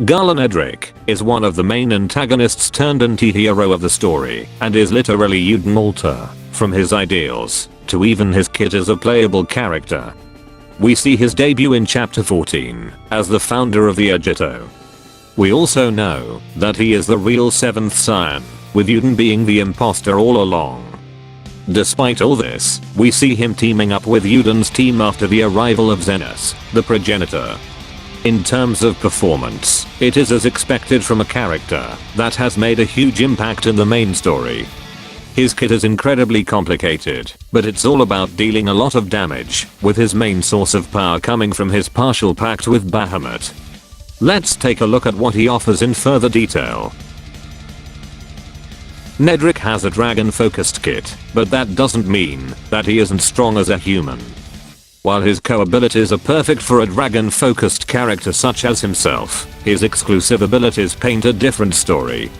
Gala Nedrick is one of the main antagonists turned anti-hero of the story and is literally Uden Alter, from his ideals to even his kit as a playable character. We see his debut in chapter 14 as the founder of the Agito. We also know that he is the real 7th scion, with Uden being the imposter all along. Despite all this, we see him teaming up with Uden's team after the arrival of Zenos, the progenitor. In terms of performance, it is as expected from a character that has made a huge impact in the main story. His kit is incredibly complicated, but it's all about dealing a lot of damage, with his main source of power coming from his partial pact with Bahamut. Let's take a look at what he offers in further detail. Nedrick has a dragon-focused kit, but that doesn't mean that he isn't strong as a human. While his co-abilities are perfect for a dragon-focused character such as himself, his exclusive abilities paint a different story.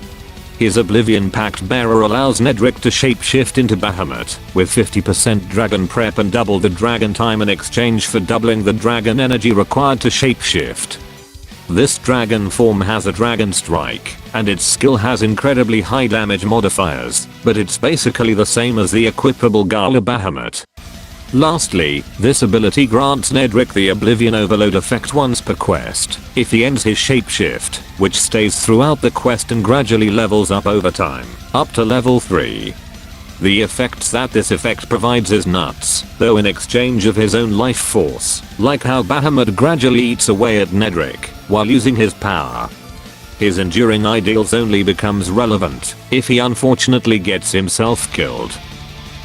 His Oblivion Pact bearer allows Nedrick to shapeshift into Bahamut, with 50% dragon prep and double the dragon time in exchange for doubling the dragon energy required to shapeshift. This dragon form has a dragon strike, and its skill has incredibly high damage modifiers, but it's basically the same as the equipable Gala Bahamut. Lastly, this ability grants Nedrick the Oblivion Overload effect once per quest, if he ends his shapeshift, which stays throughout the quest and gradually levels up over time, up to level 3. The effects that this effect provides is nuts, though in exchange of his own life force, like how Bahamut gradually eats away at Nedrick, while using his power. His enduring ideals only becomes relevant if he unfortunately gets himself killed.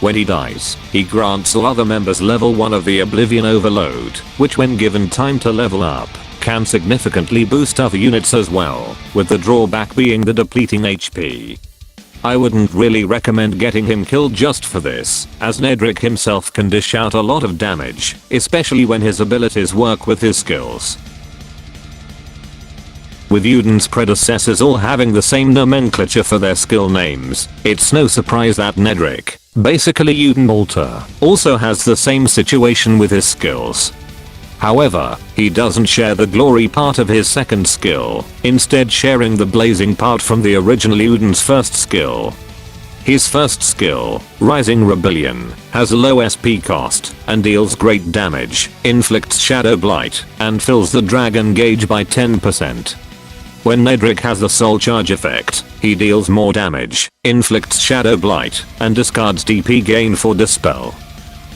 When he dies, he grants all other members level 1 of the Oblivion Overload, which when given time to level up, can significantly boost other units as well, with the drawback being the depleting HP. I wouldn't really recommend getting him killed just for this, as Nedrick himself can dish out a lot of damage, especially when his abilities work with his skills. With Uden's predecessors all having the same nomenclature for their skill names, it's no surprise that Nedrick, basically Uden Alter, also has the same situation with his skills. However, he doesn't share the glory part of his second skill, instead sharing the blazing part from the original Uden's first skill. His first skill, Rising Rebellion, has a low SP cost and deals great damage, inflicts Shadow Blight, and fills the dragon gauge by 10%. When Nedrick has the Soul Charge effect, he deals more damage, inflicts Shadow Blight, and discards DP gain for Dispel.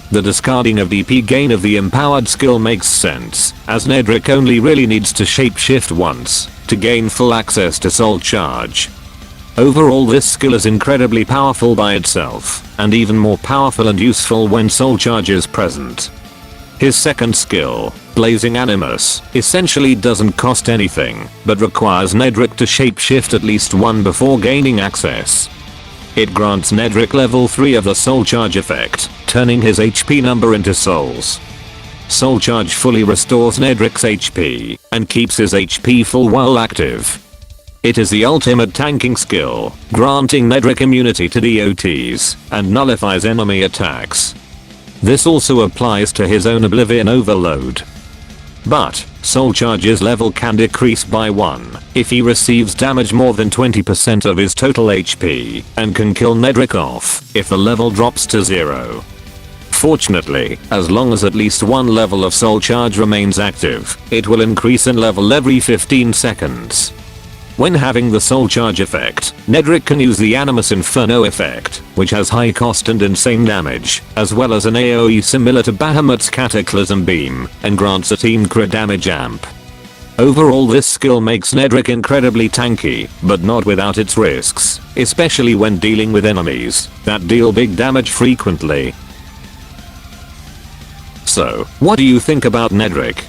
The discarding of DP gain of the empowered skill makes sense, as Nedrick only really needs to shapeshift once to gain full access to Soul Charge. Overall, this skill is incredibly powerful by itself, and even more powerful and useful when Soul Charge is present. His second skill, Blazing Animus, essentially doesn't cost anything, but requires Nedrick to shapeshift at least one before gaining access. It grants Nedrick level 3 of the Soul Charge effect, turning his HP number into souls. Soul Charge fully restores Nedrick's HP, and keeps his HP full while active. It is the ultimate tanking skill, granting Nedrick immunity to DOTs, and nullifies enemy attacks. This also applies to his own Oblivion Overload. But, Soul Charge's level can decrease by 1 if he receives damage more than 20% of his total HP, and can kill Nedrick off if the level drops to 0. Fortunately, as long as at least one level of Soul Charge remains active, it will increase in level every 15 seconds. When having the Soul Charge effect, Nedrick can use the Animus Inferno effect, which has high cost and insane damage, as well as an AoE similar to Bahamut's Cataclysm Beam, and grants a team crit damage amp. Overall, this skill makes Nedrick incredibly tanky, but not without its risks, especially when dealing with enemies that deal big damage frequently. So, what do you think about Nedrick?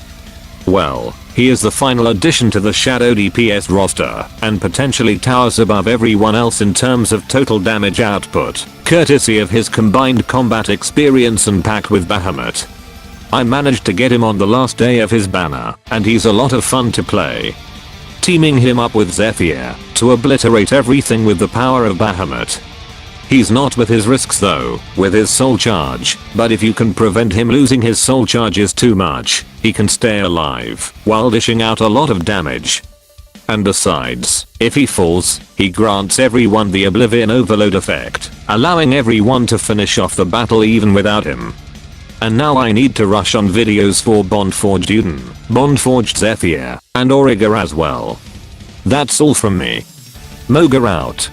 Well, he is the final addition to the Shadow DPS roster, and potentially towers above everyone else in terms of total damage output, courtesy of his combined combat experience and pact with Bahamut. I managed to get him on the last day of his banner, and he's a lot of fun to play. Teaming him up with Zethia to obliterate everything with the power of Bahamut. He's not with his risks though, with his Soul Charge, but if you can prevent him losing his Soul Charges too much, he can stay alive, while dishing out a lot of damage. And besides, if he falls, he grants everyone the Oblivion Overload effect, allowing everyone to finish off the battle even without him. And now I need to rush on videos for Bondforged Uden, Bondforged Zethia, and Auriga as well. That's all from me. Moga out.